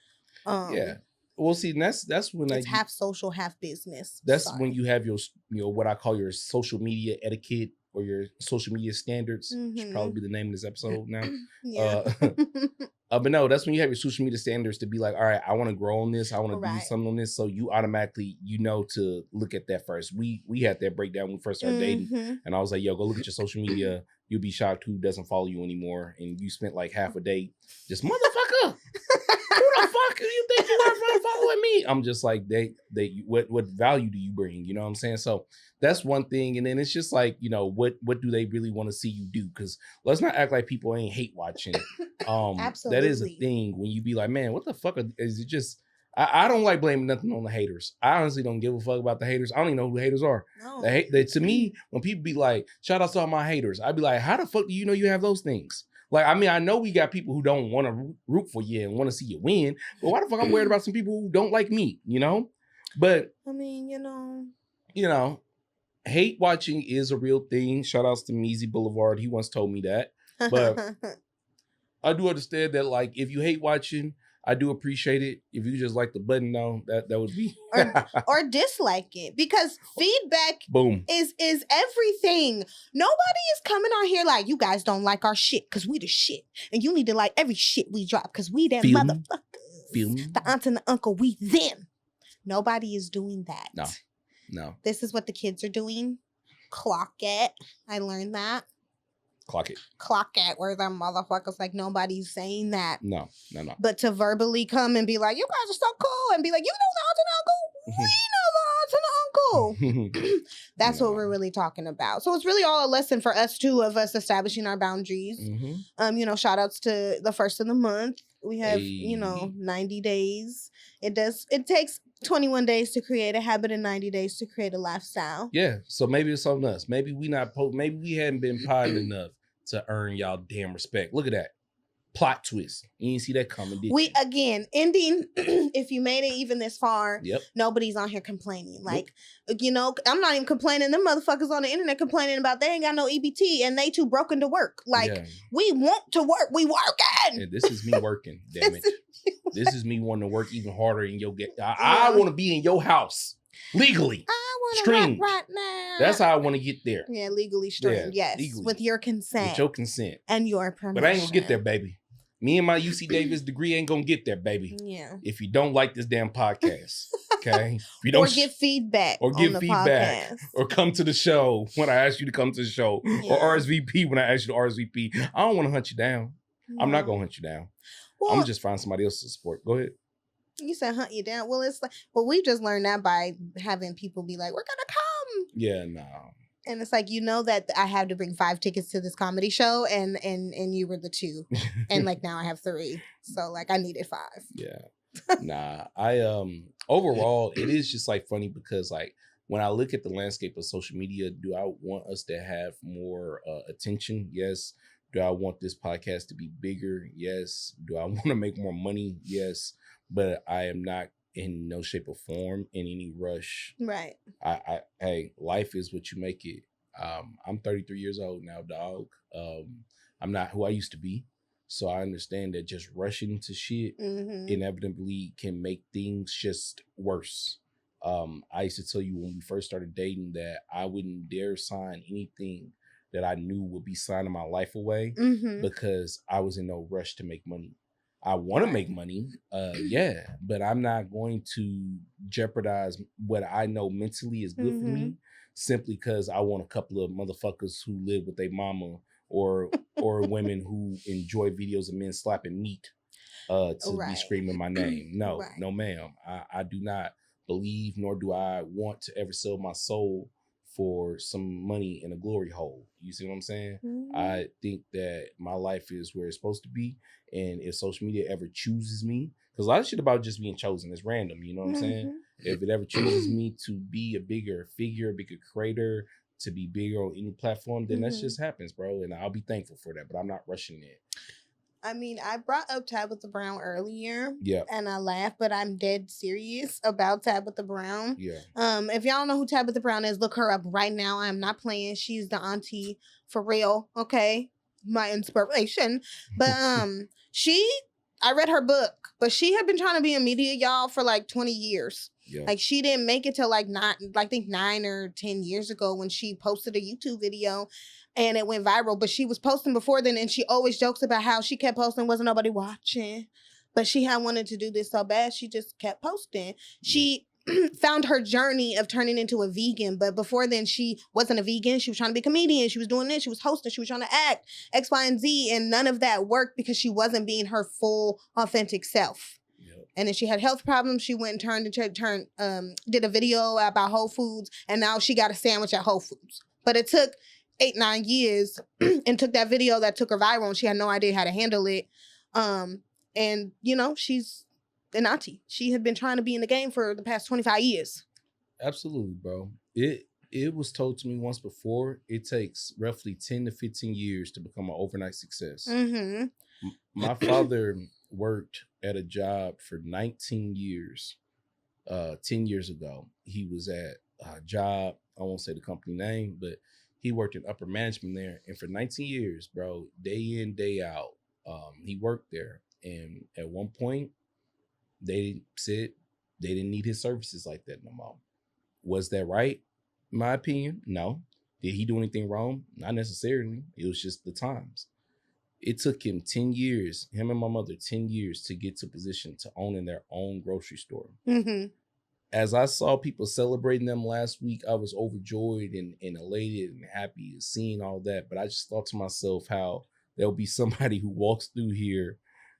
Well, see, that's when it's half social, half business. That's when you have your, what I call your social media etiquette or your social media standards. Should probably be the name of this episode now. But no, that's when you have your social media standards to be like, all right, I want to grow on this. I want to do something on this. So you automatically, to look at that first. We had that breakdown when we first started dating. And I was like, yo, go look at your social media. You'll be shocked who doesn't follow you anymore. And you spent like half a day just, motherfucker, who the fuck do you think you are for following me? I'm just like, what value do you bring? You know what I'm saying? So that's one thing. And then it's just like, what do they really want to see you do? Because let's not act like people ain't hate watching. Absolutely. That is a thing when you be like, man, what the fuck is it just... I don't like blaming nothing on the haters. I honestly don't give a fuck about the haters. I don't even know who the haters are. No. To me, when people be like, shout out to all my haters, I'd be like, how the fuck do you know you have those things? Like, I mean, I know we got people who don't want to root for you and want to see you win, but why the fuck I'm worried about some people who don't like me, But, I mean, hate watching is a real thing. Shout outs to Measy Boulevard. He once told me that. But I do understand that, like, if you hate watching, I do appreciate it. If you just like the button, though, that would be or dislike it, because feedback is everything. Nobody is coming on here like, you guys don't like our shit because we the shit, and you need to like every shit we drop because we them motherfuckers. The aunt and the uncle, we them. Nobody is doing that. No. This is what the kids are doing. Clock it. I learned that. Clock it. Clock at where them motherfuckers like nobody's saying that. No. But to verbally come and be like, you guys are so cool, and be like, you know the aunt and uncle? We know the aunt and uncle. That's what we're really talking about. So it's really all a lesson for us too, of us establishing our boundaries. Shout outs to the first of the month. We have, 90 days. It takes 21 days to create a habit and 90 days to create a lifestyle. Yeah. So maybe it's on us. Maybe we hadn't been potting enough to earn y'all damn respect. Look at that. Plot twist. You didn't see that coming, did you? Again, ending, if you made it even this far, nobody's on here complaining. Like, I'm not even complaining. Them motherfuckers on the internet complaining about they ain't got no EBT and they too broken to work. Like, we want to work. We working. And this is me working, damn it. This is me wanting to work even harder in your I want to be in your house. Legally. I want to work right now. That's how I want to get there. Yeah, legally streamed. Yes. Legally. With your consent. With your consent. And your permission. But I ain't going to get there, baby. Me and my UC Davis degree ain't going to get there, baby. Yeah. If you don't like this damn podcast. Okay? If you don't or give feedback. Or give feedback. Podcast. Or come to the show when I ask you to come to the show. Yeah. Or RSVP when I ask you to RSVP. I don't want to hunt you down. Yeah. I'm not going to hunt you down. Well, I'm going to just find somebody else to support. Go ahead. You said hunt you down. Well, it's like, we just learned that by having people be like, we're gonna come. Yeah, no. And it's like, that I had to bring 5 tickets to this comedy show, and you were the 2, and like now I have 3. So like I needed 5. Yeah. Nah. I overall it is just like funny because like when I look at the landscape of social media, do I want us to have more attention? Yes. Do I want this podcast to be bigger? Yes. Do I want to make more money? Yes. But I am not in no shape or form in any rush. Right. Hey, life is what you make it. I'm 33 years old now, dog. I'm not who I used to be. So I understand that just rushing to shit inevitably can make things just worse. I used to tell you when we first started dating that I wouldn't dare sign anything that I knew would be signing my life away because I was in no rush to make money. I want to make money, but I'm not going to jeopardize what I know mentally is good for me simply because I want a couple of motherfuckers who live with their mama or women who enjoy videos of men slapping meat to be screaming my name. No, no, ma'am. I do not believe nor do I want to ever sell my soul for some money in a glory hole. You see what I'm saying? I think that my life is where it's supposed to be. And if social media ever chooses me, because a lot of shit about just being chosen is random, you know what I'm saying? If it ever chooses me to be a bigger figure, a bigger creator, to be bigger on any platform, then that just happens, bro. And I'll be thankful for that, but I'm not rushing it. I mean, I brought up Tabitha Brown earlier, yeah, and I laughed, but I'm dead serious about Tabitha Brown. Yeah. If y'all know who Tabitha Brown is, look her up right now. I'm not playing. She's the auntie for real. Okay, my inspiration. But I read her book, but she had been trying to be in media, y'all, for like 20 years. Yeah. Like she didn't make it till like 9 or 10 years ago when she posted a YouTube video and it went viral. But she was posting before then, and she always jokes about how she kept posting, wasn't nobody watching. But she had wanted to do this so bad, she just kept posting. She found her journey of turning into a vegan, but before then she wasn't a vegan. She was trying to be a comedian. She was doing this. She was hosting. She was trying to act X, Y, and Z, and none of that worked because she wasn't being her full, authentic self. And then she had health problems. She went and did a video about Whole Foods, and now she got a sandwich at Whole Foods. But it took 8-9 years and took that video that took her viral, and she had no idea how to handle it. And she's an auntie. She had been trying to be in the game for the past 25 years. Absolutely, bro. It was told to me once before, it takes roughly 10 to 15 years to become an overnight success. My father worked at a job for 19 years. 10 years ago, he was at a job, I won't say the company name, but he worked in upper management there. And for 19 years, bro, day in, day out, he worked there. And at one point, they said they didn't need his services like that no more. Was that right? In my opinion, no. Did he do anything wrong? Not necessarily. It was just the times. It took him 10 years, him and my mother, 10 years to get to a position to owning their own grocery store. as I saw people celebrating them last week, I was overjoyed and elated and happy seeing all that. But I just thought to myself how there'll be somebody who walks through here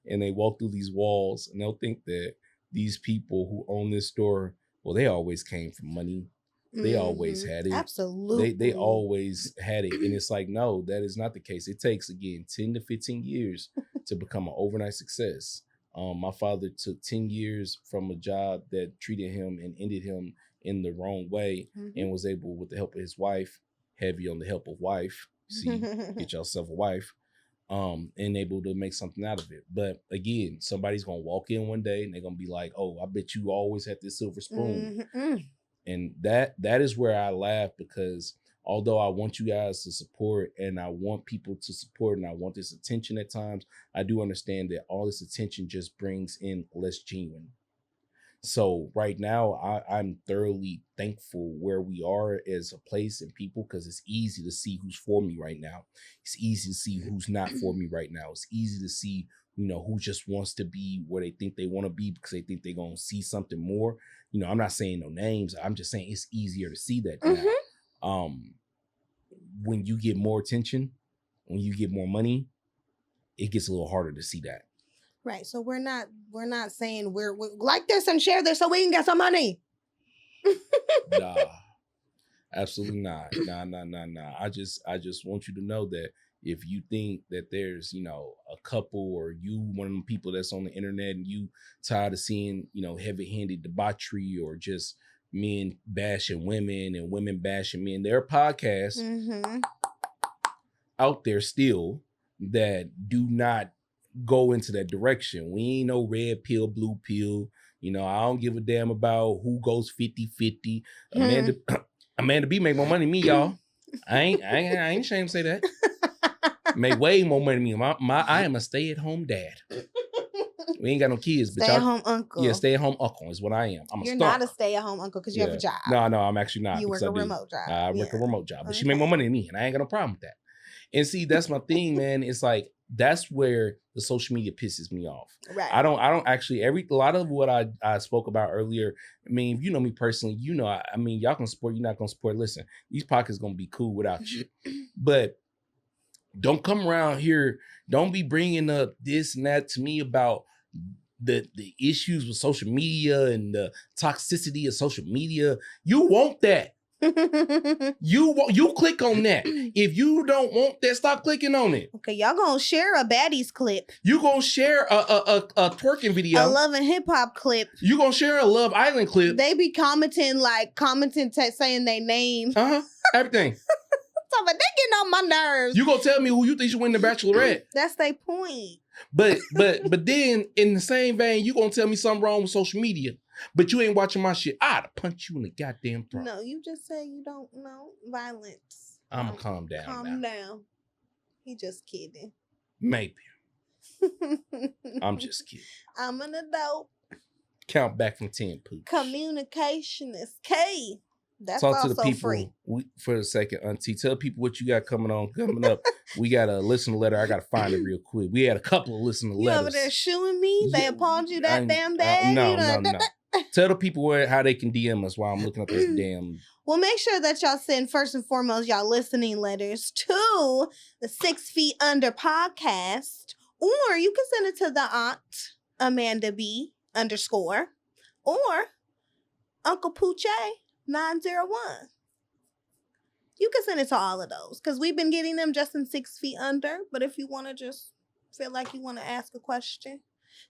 and they walk through these walls and they'll think that these people who own this store, well, they always came from money. They always had it. Absolutely. They always had it. And it's like, no, that is not the case. It takes, again, 10 to 15 years to become an overnight success. My father took 10 years from a job that treated him and ended him in the wrong way and was able, with the help of his wife, heavy on the help of wife, see, get yourself a wife, and able to make something out of it. But again, somebody's going to walk in one day and they're going to be like, oh, I bet you always had this silver spoon. And that is where I laugh, because although I want you guys to support and I want people to support and I want this attention at times, I do understand that all this attention just brings in less genuine. So right now, I'm thoroughly thankful where we are as a place and people, because it's easy to see who's for me right now. It's easy to see who's not for me right now. It's easy to see, who just wants to be where they think they want to be because they think they're going to see something more. I'm not saying no names. I'm just saying it's easier to see that now. When you get more attention, when you get more money, it gets a little harder to see that. Right. So we're not saying we're like this and share this so we can get some money. Nah, absolutely not. Nah. I just want you to know that if you think that there's, a couple or you, one of them people that's on the internet and you tired of seeing, heavy-handed debauchery or just men bashing women and women bashing men, there are podcasts out there still that do not go into that direction. We ain't no red pill, blue pill. I don't give a damn about who goes 50-50. Amanda B make more money than me, y'all. I ain't ashamed to say that. Make way more money than me. I am a stay-at-home dad. We ain't got no kids, but stay-at-home uncle. Yeah, stay-at-home uncle is what I am. You're not a stay-at-home uncle because you have a job. No, I'm actually not. You work a remote job. I work a remote job, but she make more money than me, and I ain't got no problem with that. And see, that's my thing, man. It's like that's where the social media pisses me off. Right. I don't actually a lot of what I spoke about earlier. I mean, if you know me personally, y'all can support, you're not gonna support. Listen, these podcasts gonna be cool without you, but don't come around here. Don't be bringing up this and that to me about the issues with social media and the toxicity of social media. You want that. You click on that. If you don't want that, stop clicking on it. Okay, y'all gonna share a baddies clip. You gonna share a twerking video. A Love and Hip Hop clip. You gonna share a Love Island clip. They be commenting saying their name. Everything. They getting on my nerves. You gonna tell me who you think should win the Bachelorette? That's their point. But then in the same vein, you gonna tell me something wrong with social media, but you ain't watching my shit. I'd punch you in the goddamn throat. No, you just say you don't know violence. I'm gonna calm down. Calm down. He just kidding. Maybe. I'm just kidding. I'm an adult. Count back from 10, Pooch. Communication is key. That's Talk also to the people free. For a second, Auntie. Tell people what you got coming up. We got a listener letter. I got to find it real quick. We had a couple of listener letters. You over there shooing me? They applaud you that damn bad? No. Tell the people how they can DM us while I'm looking up this damn. Well, make sure that y'all send, first and foremost, y'all listening letters to the 6 Feet Under podcast, or you can send it to the aunt, Amanda B _ or Uncle Pooche 901. You can send it to all of those because we've been getting them just in 6 Feet Under. But if you want to just feel like you want to ask a question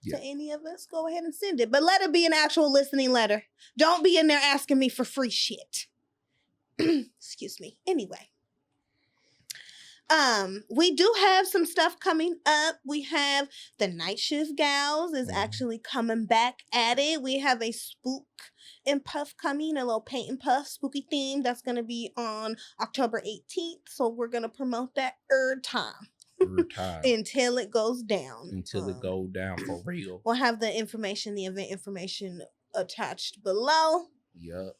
to any of us, go ahead and send it. But let it be an actual listening letter. Don't be in there asking me for free shit. Excuse me. Anyway. We do have some stuff coming up. We have the Night Shift Gals is actually coming back at it. We have a Spook and Puff coming, a little paint and puff spooky theme that's going to be on October 18th. So we're going to promote that time. Until it goes down. Until it goes down for real. We'll have the event information attached below. Yep.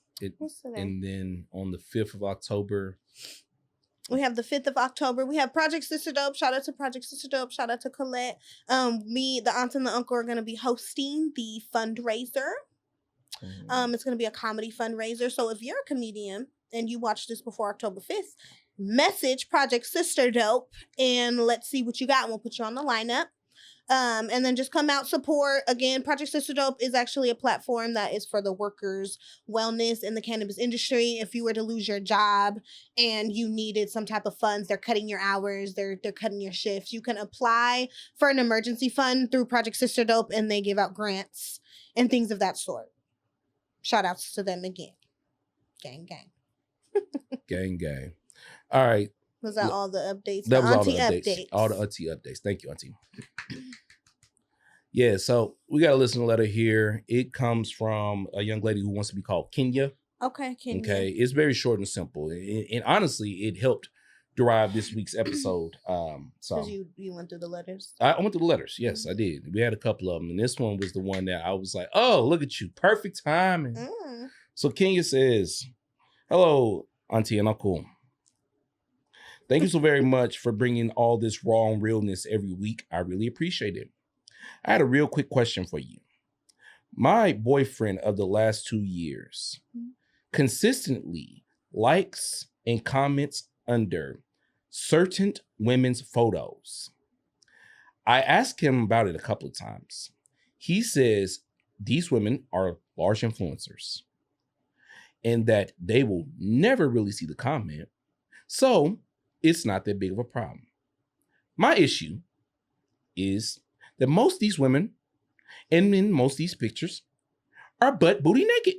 And then on the 5th of October, we have the 5th of October. We have Project Sister Dope. Shout out to Project Sister Dope. Shout out to Colette. Me, the aunt, and the uncle are going to be hosting the fundraiser. It's going to be a comedy fundraiser. So if you're a comedian and you watch this before October 5th, message Project Sister Dope and let's see what you got. And we'll put you on the lineup. And then just come out, support. Again, Project Sister Dope is actually a platform that is for the workers' wellness in the cannabis industry. If you were to lose your job and you needed some type of funds, they're cutting your hours, they're cutting your shifts. You can apply for an emergency fund through Project Sister Dope, and they give out grants and things of that sort. Shout outs to them again. Gang, gang. Gang, gang. All right. Was that all the updates? That was all auntie the updates. All the auntie updates. Thank you, auntie. Yeah, so we got a listener letter here. It comes from a young lady who wants to be called Kenya. Okay, Kenya. Okay, it's very short and simple. And honestly, it helped derive this week's episode. So you went through the letters? I went through the letters. Yes, I did. We had a couple of them. And this one was the one that I was like, oh, look at you. Perfect timing. So Kenya says, hello, auntie and uncle. Thank you so very much for bringing all this raw and realness every week. I really appreciate it. I had a real quick question for you. My boyfriend of the last 2 years consistently likes and comments under certain women's photos. I asked him about it a couple of times. He says these women are large influencers and that they will never really see the comment. So it's not that big of a problem. My issue is that most of these women, and in most of these pictures, are butt booty naked.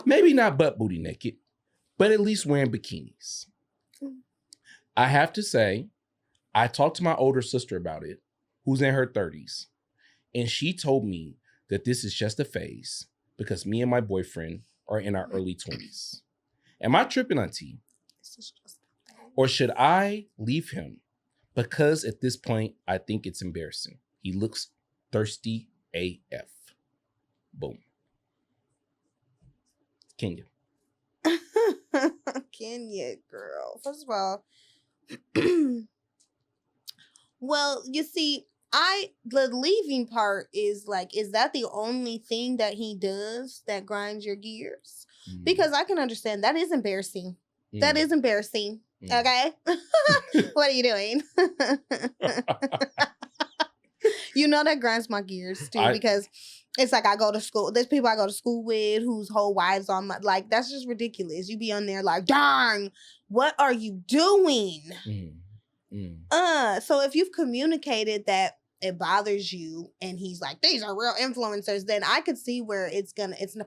Maybe not butt booty naked, but at least wearing bikinis. I have to say, I talked to my older sister about it, who's in her 30s, and she told me that this is just a phase because me and my boyfriend are in our early 20s. Am I tripping, auntie? Or should I leave him? Because at this point, I think it's embarrassing. He looks thirsty AF. Boom. Kenya. Kenya, girl. First of all, well, you see, the leaving part is like, is that the only thing that he does that grinds your gears? Because I can understand that is embarrassing. That is embarrassing. Okay. What are you doing? You know that grinds my gears too, because it's like I go to school. There's people I go to school with whose whole wives on my, like, that's just ridiculous. You be on there like, darn, what are you doing? So if you've communicated that it bothers you and he's like, these are real influencers, then I could see where it's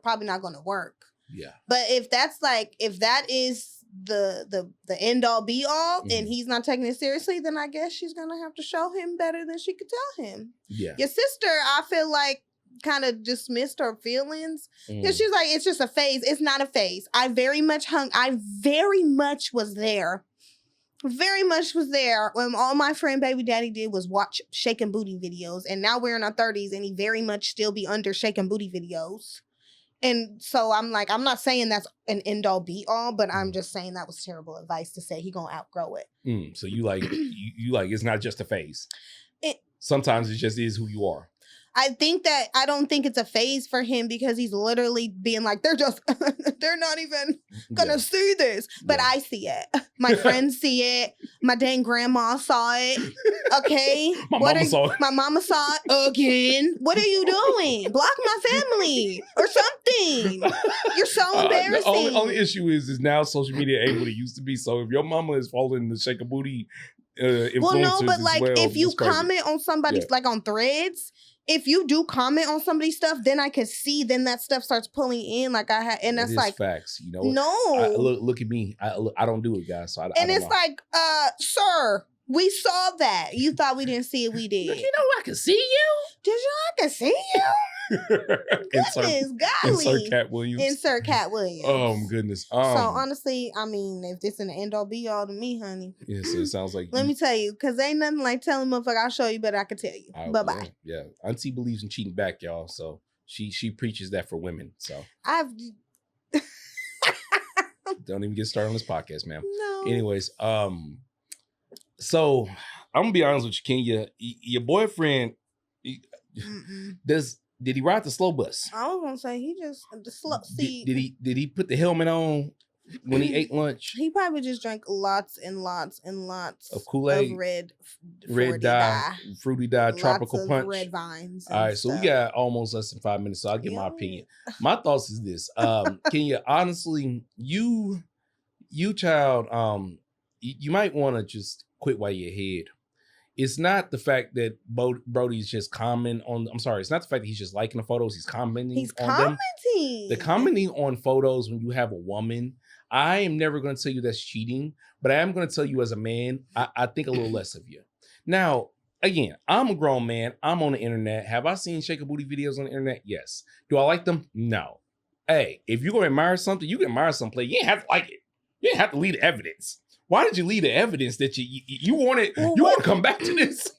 probably not gonna work. Yeah. But if that is the end all be all and he's not taking it seriously, then I guess she's gonna have to show him better than she could tell him. Yeah. Your sister, I feel like, kind of dismissed her feelings because she's like, it's just a phase. It's not a phase. I very much was there. Very much was there when all my friend baby daddy did was watch shaking booty videos, and now we're in our 30s and he very much still be under shaking booty videos. And so I'm like, I'm not saying that's an end all be all, but I'm just saying that was terrible advice to say he gonna outgrow it. So you like you like it's not just a phase. Sometimes it just is who you are. I don't think it's a phase for him because he's literally being like, they're not even gonna see this. But I see it. My friends see it. My dang grandma saw it. Okay. My mama saw it. My mama saw it again. What are you doing? Block my family or something. You're so embarrassing. The only issue is now social media ain't what it used to be. So if your mama is following the shake a booty well, no, but like if you comment on somebody's like on Threads, if you do comment on somebody's stuff, then I can see, then that stuff starts pulling in like I had, and that's like facts, you know. No, look at me. I don't do it, guys. So and it's like, sir, we saw that. You thought we didn't see it. We did. Look, you know I can see you. Did you? I can see you. Goodness, golly. Insert Cat Williams. Insert Cat Williams. Oh my goodness. So honestly, I mean, if this is an end all be all to me, honey. Yeah, so it sounds like. Let me tell you, because ain't nothing like telling motherfucker I'll show you, but I can tell you. Bye bye. Yeah, auntie believes in cheating back, y'all. So she preaches that for women. So don't even get started on this podcast, ma'am. No. Anyways, so I'm gonna be honest with you, Kenya. Your boyfriend, Did he ride the slow bus? I was gonna say he just the slow. See, Did he put the helmet on when he ate lunch? He probably just drank lots and lots and lots of Kool-Aid, of red fruity dye, tropical lots of punch, red vines. All right, so we got almost less than 5 minutes, so I'll give my opinion. My thoughts is this: Kenya, honestly, you child, you might want to just quit while you're ahead. It's not the fact that Brody's just commenting on. I'm sorry, it's not the fact that he's just liking the photos. He's commenting. Them. The commenting on photos when you have a woman. I am never going to tell you that's cheating, but I am going to tell you as a man, I think a little less of you. Now, again, I'm a grown man. I'm on the internet. Have I seen shake a booty videos on the internet? Yes. Do I like them? No. Hey, if you're going to admire something, you can admire something. You ain't have to like it. You didn't have to leave the evidence. Why did you leave the evidence that you wanted? Well, you want to come back to this?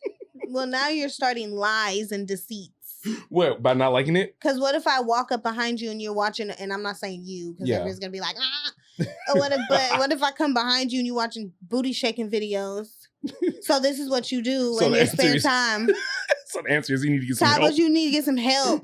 Well, now you're starting lies and deceits. Well, by not liking it? Because what if I walk up behind you and you're watching, and I'm not saying you, because everybody's going to be like, But what if I come behind you and you're watching booty shaking videos? So this is what you do when you spend time. So the answer is you need to get some help. You need to get some help.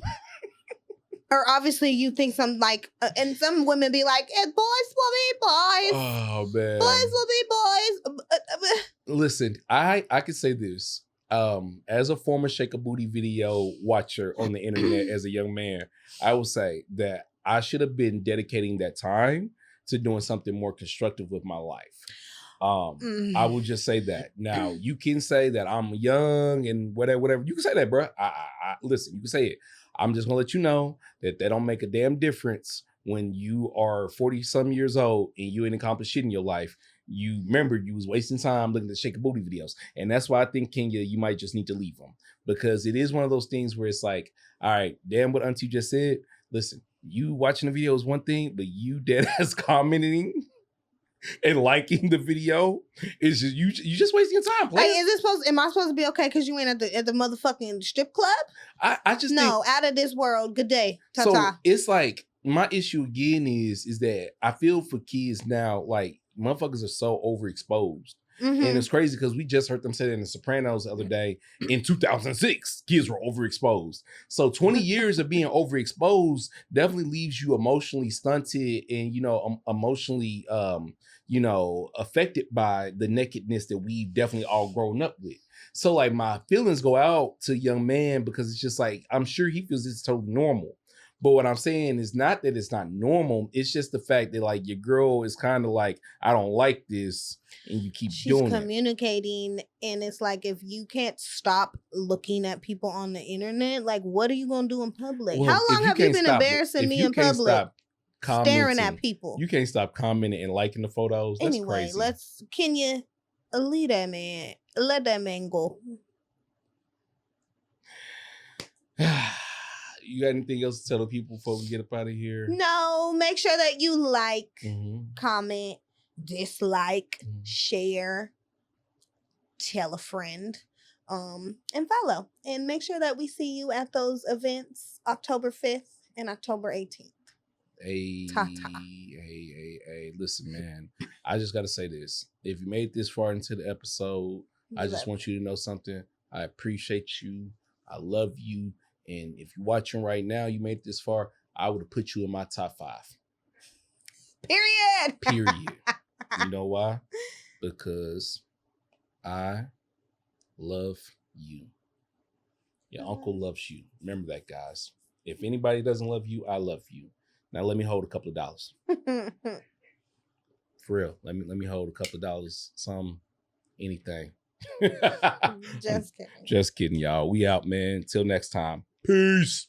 Or obviously you think some like, and some women be like, boys will be boys. Oh, man. Boys will be boys. Listen, I can say this. As a former shake a booty video watcher on the internet as a young man, I will say that I should have been dedicating that time to doing something more constructive with my life. I will just say that. Now, you can say that I'm young and whatever. You can say that, bro. Listen, you can say it. I'm just gonna let you know that don't make a damn difference when you are 40-some years old and you ain't accomplished shit in your life. You remember you was wasting time looking at shake a booty videos. And that's why I think, Kenya, you might just need to leave them. Because it is one of those things where it's like, all right, damn what Auntie just said. Listen, you watching the video is one thing, but you dead ass commenting and liking the video is just you just wasting your time. Like, am I supposed to be okay because you ain't at the motherfucking strip club? I just think, out of this world. Good day. Ta-ta. So it's like my issue again is that I feel for kids now, like motherfuckers are so overexposed. Mm-hmm. And it's crazy because we just heard them say that in The Sopranos the other day. In 2006, kids were overexposed. So 20 years of being overexposed definitely leaves you emotionally stunted and, emotionally, affected by the nakedness that we've definitely all grown up with. So like my feelings go out to young man because it's just like, I'm sure he feels it's totally normal. But what I'm saying is not that it's not normal. It's just the fact that like your girl is kind of like, I don't like this. And you keep doing it. She's communicating. And it's like, if you can't stop looking at people on the internet, like, what are you going to do in public? Well, how long have you been embarrassing me in public? Staring at people. You can't stop commenting and liking the photos. That's anyway, crazy. Can you leave that man? Let that man go. You got anything else to tell the people before we get up out of here? No, make sure that you like, comment, dislike, share, tell a friend, and follow. And make sure that we see you at those events October 5th and October 18th. Hey, listen, man. I just got to say this. If you made this far into the episode, I just want you to know something. I appreciate you. I love you. And if you're watching right now, you made it this far, I would have put you in my top 5. Period. You know why? Because I love you. Your uncle loves you. Remember that, guys. If anybody doesn't love you, I love you. Now let me hold a couple of dollars. For real. Let me hold a couple of dollars. Anything. Just kidding. Just kidding, y'all. We out, man. Till next time. Peace.